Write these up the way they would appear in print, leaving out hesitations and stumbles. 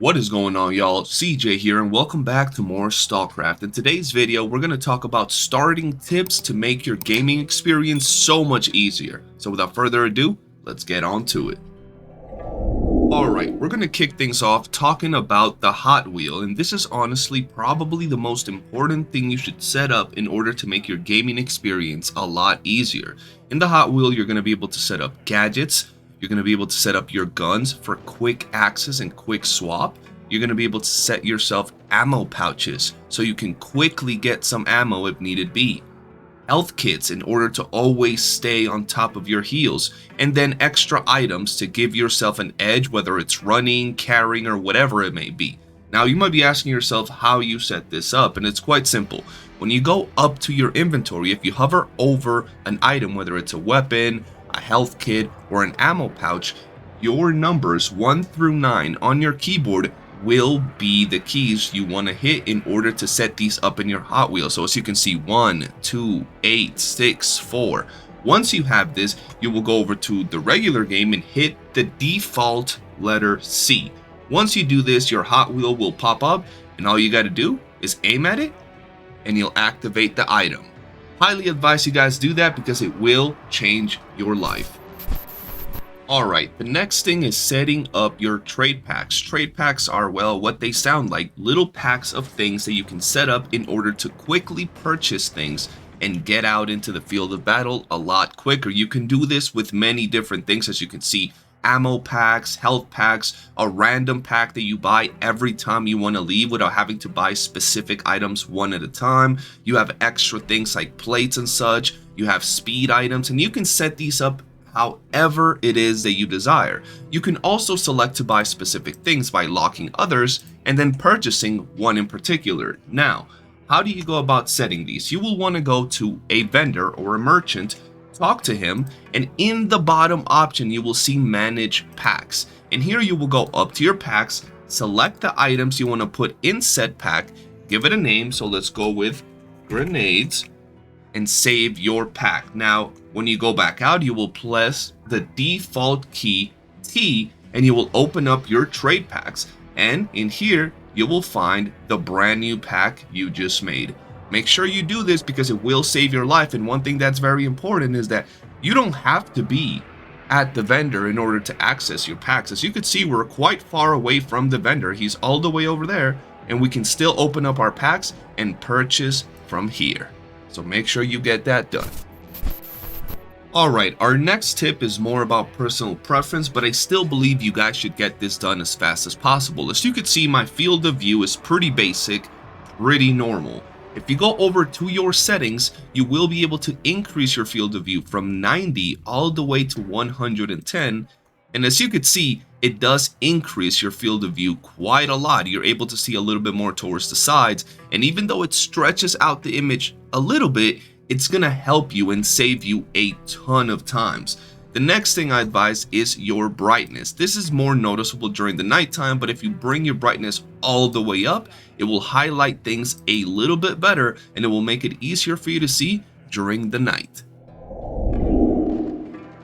What is going on, y'all? CJ here, and welcome back to more Stalcraft. In today's video, we're going to talk about starting tips to make your gaming experience so much easier. So without further ado, let's get on to it. Alright, we're going to kick things off talking about the Hot Wheel, and this is honestly probably the most important thing you should set up in order to make your gaming experience a lot easier. In the Hot Wheel, you're going to be able to set up gadgets. You're going to be able to set up your guns for quick access and quick swap. You're going to be able to set yourself ammo pouches so you can quickly get some ammo if needed be. Health kits in order to always stay on top of your heals. And then extra items to give yourself an edge, whether it's running, carrying, or whatever it may be. Now you might be asking yourself how you set this up, and it's quite simple. When you go up to your inventory, if you hover over an item, whether it's a weapon, a health kit, or an ammo pouch, your numbers 1 through 9 on your keyboard will be the keys you want to hit in order to set these up in your Hot Wheel. So as you can see, 1, 2, 8, 6, 4. Once you have this, you will go over to the regular game and hit the default letter C. Once you do this, your Hot Wheel will pop up, and all you got to do is aim at it and you'll activate the item. Highly advise you guys do that because it will change your life. Alright, the next thing is setting up your trade packs. Trade packs are, well, what they sound like, little packs of things that you can set up in order to quickly purchase things and get out into the field of battle a lot quicker. You can do this with many different things, as you can see. Ammo packs, health packs, a random pack that you buy every time you want to leave without having to buy specific items one at a time. You have extra things like plates and such. You have speed items, and you can set these up however it is that you desire. You can also select to buy specific things by locking others and then purchasing one in particular. Now, how do you go about setting these? You will want to go to a vendor or a merchant, talk to him, and in the bottom option you will see manage packs, and here you will go up to your packs, select the items you want to put in said pack, give it a name, so let's go with grenades, and save your pack. Now when you go back out, you will press the default key T and you will open up your trade packs, and in here you will find the brand new pack you just made. Make sure you do this because it will save your life, and one thing that's very important is that you don't have to be at the vendor in order to access your packs. As you can see, we're quite far away from the vendor. He's all the way over there, and we can still open up our packs and purchase from here. So make sure you get that done. Alright, our next tip is more about personal preference, but I still believe you guys should get this done as fast as possible. As you can see, my field of view is pretty basic, pretty normal. If you go over to your settings, you will be able to increase your field of view from 90 all the way to 110. And as you can see, it does increase your field of view quite a lot. You're able to see a little bit more towards the sides. And even though it stretches out the image a little bit, it's going to help you and save you a ton of times. The next thing I advise is your brightness. This is more noticeable during the nighttime, but if you bring your brightness all the way up, it will highlight things a little bit better and it will make it easier for you to see during the night.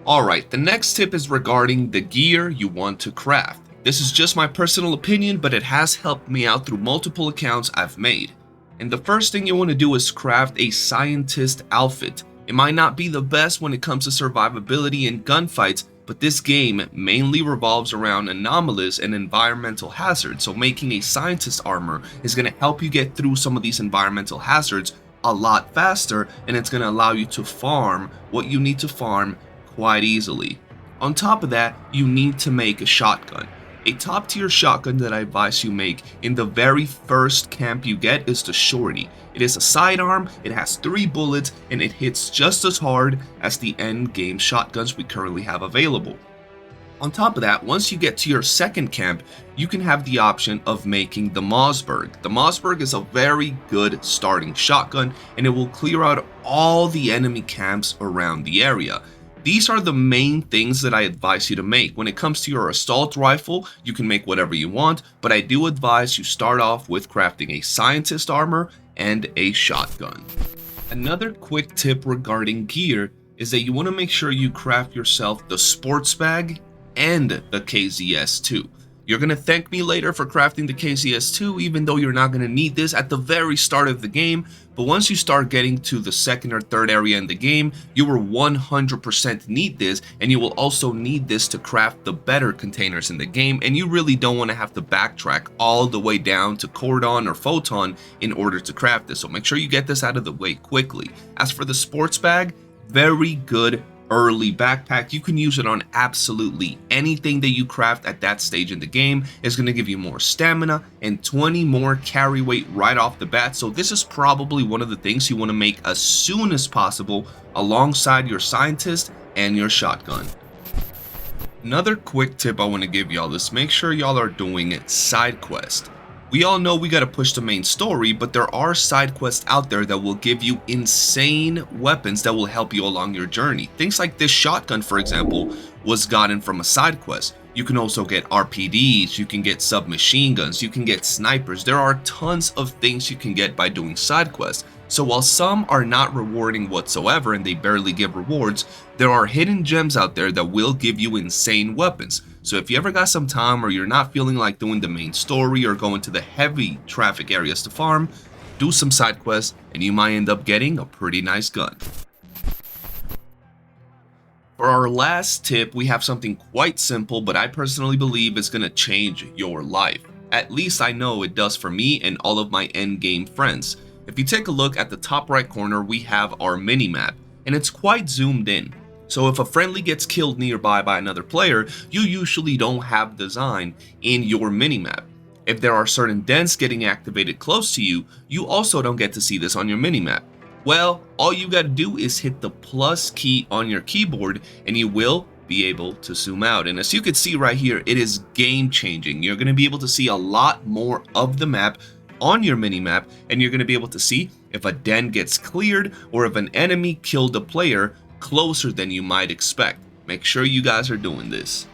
Alright, the next tip is regarding the gear you want to craft. This is just my personal opinion, but it has helped me out through multiple accounts I've made. And the first thing you want to do is craft a scientist outfit. It might not be the best when it comes to survivability and gunfights, but this game mainly revolves around anomalous and environmental hazards, so making a scientist armor is going to help you get through some of these environmental hazards a lot faster, and it's going to allow you to farm what you need to farm quite easily. On top of that, you need to make a shotgun. A top tier shotgun that I advise you make in the very first camp you get is the Shorty. It is a sidearm, it has 3 bullets, and it hits just as hard as the end game shotguns we currently have available. On top of that, once you get to your second camp, you can have the option of making the Mossberg. The Mossberg is a very good starting shotgun, and it will clear out all the enemy camps around the area. These are the main things that I advise you to make. When it comes to your assault rifle, you can make whatever you want, but I do advise you start off with crafting a scientist armor and a shotgun. Another quick tip regarding gear is that you want to make sure you craft yourself the sports bag and the KZS too. You're going to thank me later for crafting the KCS2, even though you're not going to need this at the very start of the game, but once you start getting to the second or third area in the game, you will 100% need this, and you will also need this to craft the better containers in the game, and you really don't want to have to backtrack all the way down to Cordon or Photon in order to craft this, so make sure you get this out of the way quickly. As for the sports bag, very good early backpack. You can use it on absolutely anything that you craft at that stage in the game. It's going to give you more stamina and 20 more carry weight right off the bat, so this is probably one of the things you want to make as soon as possible alongside your scientist and your shotgun. Another quick tip I want to give y'all is make sure y'all are doing side quests. We all know we gotta push the main story, but there are side quests out there that will give you insane weapons that will help you along your journey. Things like this shotgun, for example, was gotten from a side quest. You can also get RPDs, you can get submachine guns, you can get snipers. There are tons of things you can get by doing side quests. So while some are not rewarding whatsoever and they barely give rewards, there are hidden gems out there that will give you insane weapons. So if you ever got some time or you're not feeling like doing the main story or going to the heavy traffic areas to farm, do some side quests and you might end up getting a pretty nice gun. For our last tip, we have something quite simple, but I personally believe it's going to change your life. At least I know it does for me and all of my endgame friends. If you take a look at the top right corner, we have our minimap, and it's quite zoomed in. So if a friendly gets killed nearby by another player, you usually don't have design in your minimap. If there are certain dents getting activated close to you, you also don't get to see this on your minimap. Well, all you gotta do is hit the plus key on your keyboard and you will be able to zoom out. And as you can see right here, it is game changing. You're gonna be able to see a lot more of the map on your minimap, and you're gonna be able to see if a den gets cleared or if an enemy killed a player closer than you might expect. Make sure you guys are doing this.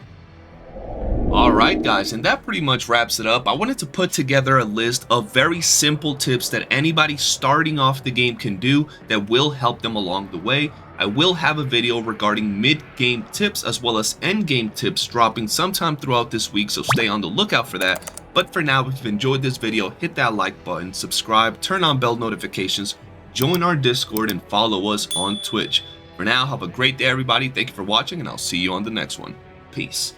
Alright guys, and that pretty much wraps it up. I wanted to put together a list of very simple tips that anybody starting off the game can do that will help them along the way. I will have a video regarding mid-game tips as well as end-game tips dropping sometime throughout this week, so stay on the lookout for that. But for now, if you've enjoyed this video, hit that like button, subscribe, turn on bell notifications, join our Discord, and follow us on Twitch. For now, have a great day everybody, thank you for watching, and I'll see you on the next one. Peace.